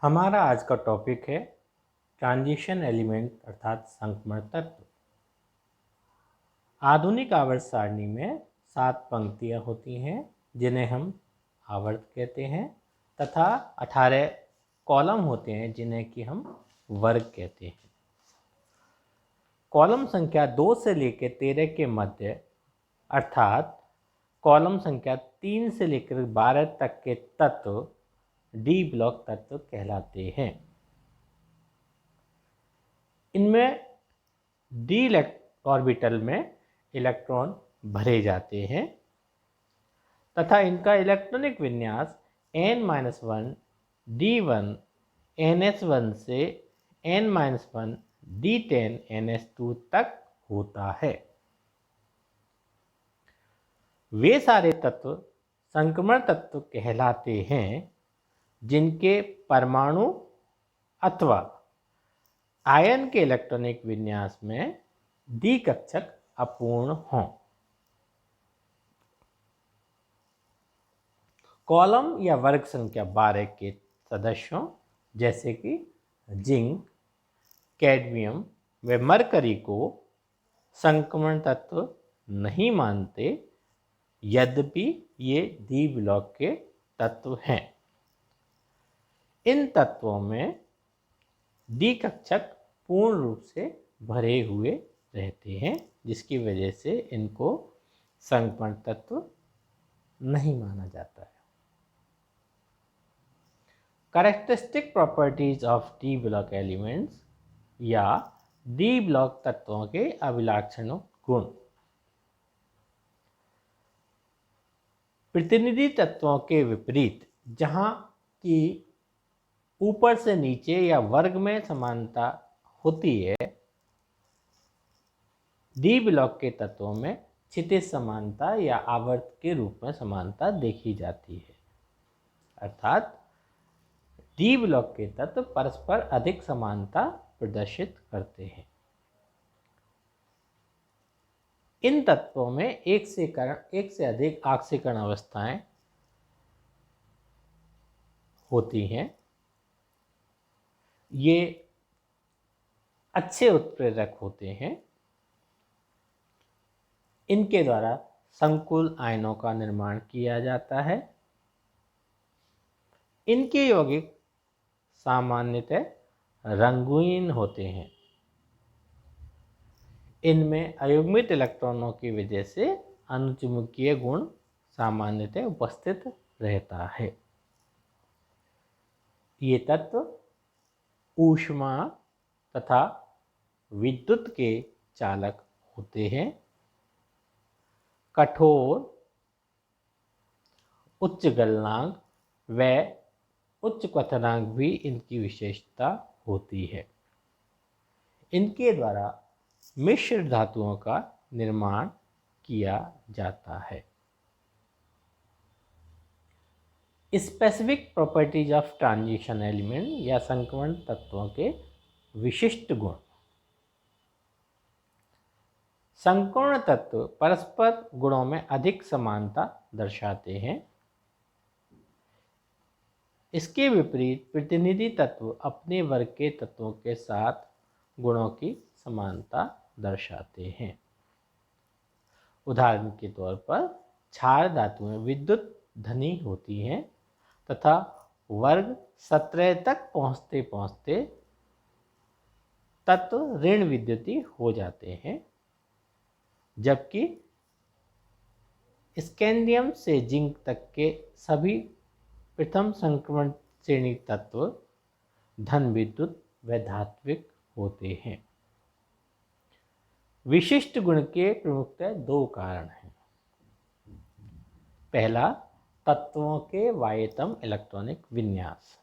हमारा आज का टॉपिक है ट्रांजिशन एलिमेंट अर्थात संक्रमण तत्व। आधुनिक आवर्त सारणी में 7 पंक्तियां होती हैं जिन्हें हम आवर्त कहते हैं तथा 18 कॉलम होते हैं जिन्हें कि हम वर्ग कहते हैं। कॉलम संख्या 2 से लेकर 13 के मध्य अर्थात कॉलम संख्या 3 से लेकर 12 तक के तत्व डी ब्लॉक तत्व कहलाते हैं। इनमें डी ऑर्बिटल में इलेक्ट्रॉन भरे जाते हैं तथा इनका इलेक्ट्रॉनिक विन्यास n-1 d1 ns1 से n-1 d10 ns2 तक होता है। वे सारे तत्व संक्रमण तत्व कहलाते हैं जिनके परमाणु अथवा आयन के इलेक्ट्रॉनिक विन्यास में डी कक्षक अपूर्ण हों। कॉलम या वर्ग संख्या 12 के सदस्यों जैसे कि जिंक, कैडमियम व मरकरी को संक्रमण तत्व नहीं मानते, यद्यपि ये डी ब्लॉक के तत्व हैं। इन तत्वों में डी कक्षक पूर्ण रूप से भरे हुए रहते हैं जिसकी वजह से इनको संक्रमण तत्व नहीं माना जाता है। Characteristic properties of D block elements या डी ब्लॉक तत्वों के अभिलाक्षण गुण। प्रतिनिधि तत्वों के विपरीत जहाँ की ऊपर से नीचे या वर्ग में समानता होती है, डी ब्लॉक के तत्वों में क्षितिज समानता या आवर्त के रूप में समानता देखी जाती है। अर्थात डी ब्लॉक के तत्व परस्पर अधिक समानता प्रदर्शित करते हैं। इन तत्वों में एक से अधिक ऑक्सीकरण अवस्थाएं होती हैं। ये अच्छे उत्प्रेरक होते हैं। इनके द्वारा संकुल आयनों का निर्माण किया जाता है। इनके यौगिक सामान्यतः रंगीन होते हैं। इनमें अयुग्मित इलेक्ट्रॉनों की वजह से अनुचुंबकीय गुण सामान्यतः उपस्थित रहता है। ये तत्व ऊष्मा तथा विद्युत के चालक होते हैं। कठोर, उच्च गलनांक व उच्च क्वथनांक भी इनकी विशेषता होती है। इनके द्वारा मिश्र धातुओं का निर्माण किया जाता है। Specific properties of transition element या संक्रमण तत्वों के विशिष्ट गुण। संक्रमण तत्व परस्पर गुणों में अधिक समानता दर्शाते हैं। इसके विपरीत प्रतिनिधि तत्व अपने वर्ग के तत्वों के साथ गुणों की समानता दर्शाते हैं। उदाहरण के तौर पर क्षार धातुएं विद्युत धनी होती हैं तथा वर्ग 17 तक पहुँचते पहुँचते तत्व ऋण विद्युतीय हो जाते हैं, जबकि स्कैंडियम से जिंक तक के सभी प्रथम संक्रमण श्रेणी तत्व धन विद्युत व धात्विक होते हैं। विशिष्ट गुण के प्रमुखतः 2 कारण हैं। पहला, तत्वों के वाह्यतम इलेक्ट्रॉनिक विन्यास।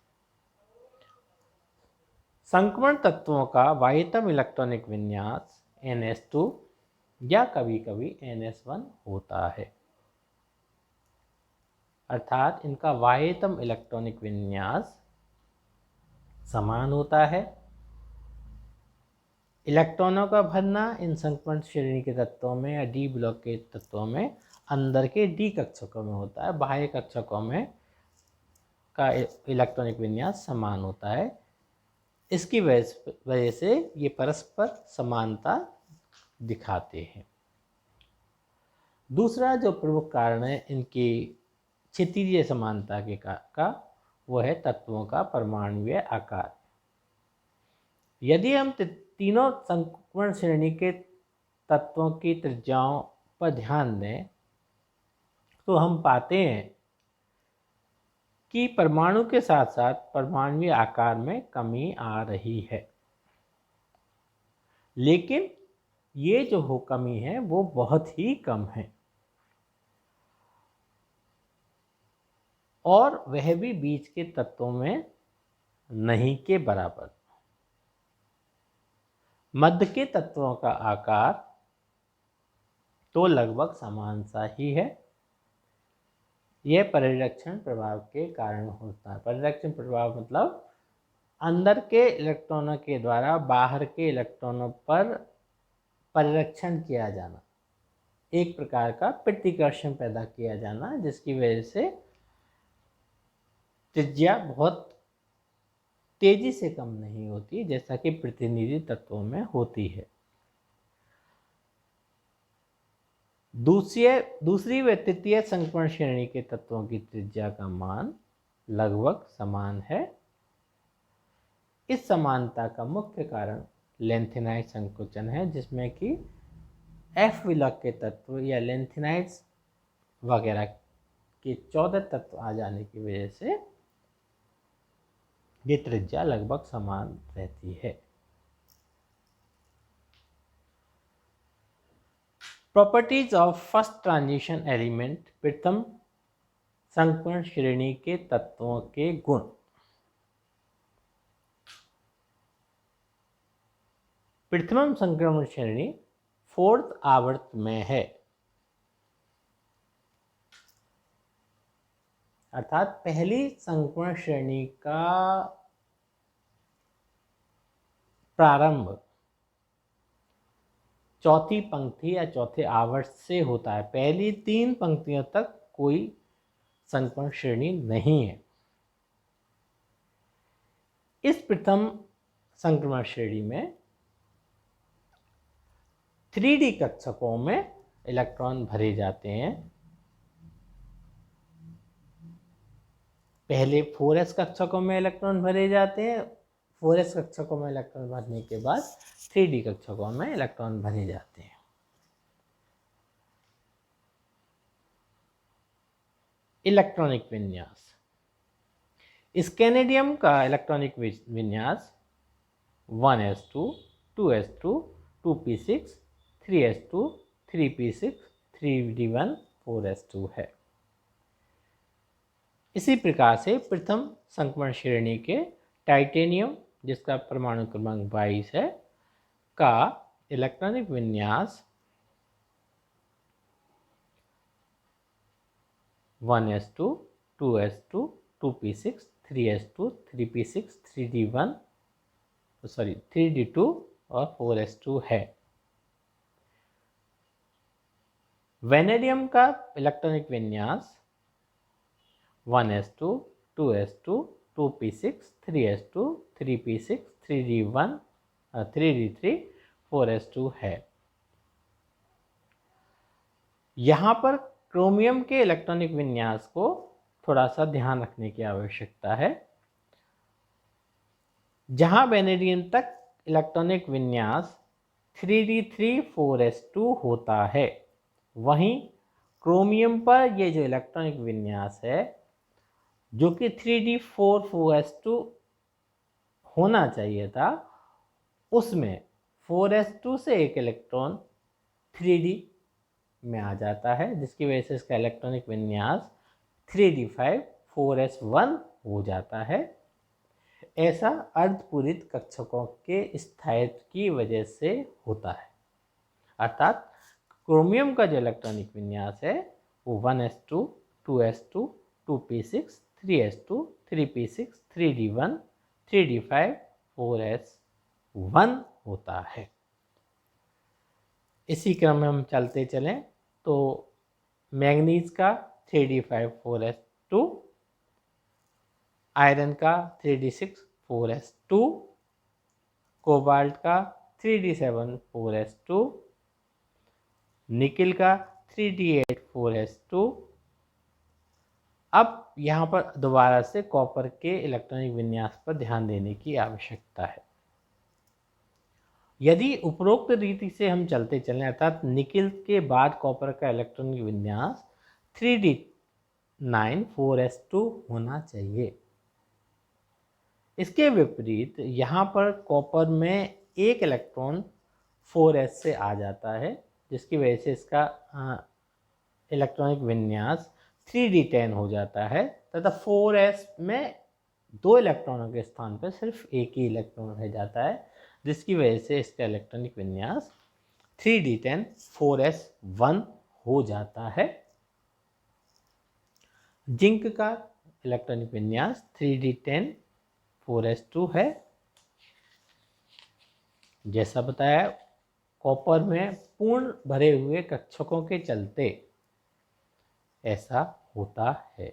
संक्रमण तत्वों का वाह्यतम इलेक्ट्रॉनिक विन्यास ns2 या कभी कभी ns1 होता है। अर्थात इनका वाह्यतम इलेक्ट्रॉनिक विन्यास समान होता है। इलेक्ट्रॉनों का भरना इन संक्रमण श्रेणी के तत्वों में या डी ब्लॉक के तत्वों में अंदर के डी कक्षकों में होता है। बाह्य कक्षकों में का इलेक्ट्रॉनिक विन्यास समान होता है। इसकी वजह से ये परस्पर समानता दिखाते हैं। दूसरा जो प्रमुख कारण है इनकी क्षितिजीय समानता का वो है तत्वों का परमाणुीय आकार। यदि हम तीनों संक्रमण श्रेणी के तत्वों की त्रिज्याओं पर ध्यान दें तो हम पाते हैं कि परमाणु के साथ साथ परमाणुीय आकार में कमी आ रही है, लेकिन ये जो कमी है वो बहुत ही कम है और वह भी बीच के तत्वों में नहीं के बराबर। मध्य के तत्वों का आकार तो लगभग समान सा ही है। यह परिरक्षण प्रभाव के कारण होता है। परिरक्षण प्रभाव मतलब अंदर के इलेक्ट्रॉनों के द्वारा बाहर के इलेक्ट्रॉनों पर परिरक्षण किया जाना, एक प्रकार का प्रतिकर्षण पैदा किया जाना, जिसकी वजह से त्रिज्या बहुत तेजी से कम नहीं होती जैसा कि प्रतिनिधि तत्वों में होती है। दूसरी व तृतीय संक्रमण श्रेणी के तत्वों की त्रिज्या का मान लगभग समान है। इस समानता का मुख्य कारण लेंथेनाइड संकोचन है, जिसमें कि एफ विलॉक के तत्व या लेंथेनाइड्स वगैरह के 14 तत्व आ जाने की वजह से ये त्रिज्या लगभग समान रहती है। Properties of first transition element, प्रथम संक्रमण श्रेणी के तत्वों के गुण। प्रथम संक्रमण श्रेणी 4th आवर्त में है, अर्थात पहली संक्रमण श्रेणी का प्रारंभ चौथी पंक्ति या चौथे आवर्त से होता है। पहली 3 पंक्तियों तक कोई संक्रमण श्रेणी नहीं है। इस प्रथम संक्रमण श्रेणी में 3D कक्षकों में इलेक्ट्रॉन भरे जाते हैं। पहले 4s कक्षकों में इलेक्ट्रॉन भरे जाते हैं। 4s कक्षकों में इलेक्ट्रॉन भरने के बाद 3D कक्षकों में इलेक्ट्रॉन भरे जाते हैं। इलेक्ट्रॉनिक विन्यास। स्कैनेडियम का इलेक्ट्रॉनिक विन्यास 1s2, 2s2, 2p6, 3s2, 3p6, 3d1, 4s2 है। इसी प्रकार से प्रथम संक्रमण श्रेणी के टाइटेनियम, जिसका परमाणु क्रमांक 22 है, का इलेक्ट्रॉनिक विन्यास 1s2, 2s2, 2p6, 3s2, 3p6, 3d2 और 4s2 है। वेनेडियम का इलेक्ट्रॉनिक विन्यास 1s2, 2s2, 2p6, 3s2, 3p6, 3d1, 3d3, 4s2 है। यहाँ पर क्रोमियम के इलेक्ट्रॉनिक विन्यास को थोड़ा सा ध्यान रखने की आवश्यकता है। जहाँ वेनेडियम तक इलेक्ट्रॉनिक विन्यास 3d3, 4s2 होता है, वहीं क्रोमियम पर ये जो इलेक्ट्रॉनिक विन्यास है जो कि 3d4, 4s2 होना चाहिए था, उसमें 4s2 से एक इलेक्ट्रॉन 3d में आ जाता है, जिसकी वजह से इसका इलेक्ट्रॉनिक विन्यास 3d5, 4s1 हो जाता है। ऐसा अर्धपूरित कक्षकों के स्थायित्व की वजह से होता है। अर्थात क्रोमियम का जो इलेक्ट्रॉनिक विन्यास है वो 1s2, 2s2, 2p6, 3s2, 3p6, 3d1, 3d5, 4s1 होता है। इसी क्रम में हम चलते चलें तो मैंगनीज का 3d5, 4s2, आयरन का 3d6 4s2, कोबाल्ट का 3d7 4s2, निकिल का 3d8 4s2। अब यहाँ पर दोबारा से कॉपर के इलेक्ट्रॉनिक विन्यास पर ध्यान देने की आवश्यकता है। यदि उपरोक्त रीति से हम चलते चलें अर्थात निकिल के बाद कॉपर का इलेक्ट्रॉनिक विन्यास 3d9 4s2 होना चाहिए। इसके विपरीत यहाँ पर कॉपर में एक इलेक्ट्रॉन 4s से आ जाता है, जिसकी वजह से इसका इलेक्ट्रॉनिक विन्यास 3d10 हो जाता है तथा 4s में 2 इलेक्ट्रॉनों के स्थान पर सिर्फ एक ही इलेक्ट्रॉन रह जाता है, जिसकी वजह से इसका इलेक्ट्रॉनिक विन्यास 3d10 4s1 हो जाता है। जिंक का इलेक्ट्रॉनिक विन्यास 3d10 4s2 है। जैसा बताया, कॉपर में पूर्ण भरे हुए कक्षकों के चलते ऐसा होता है।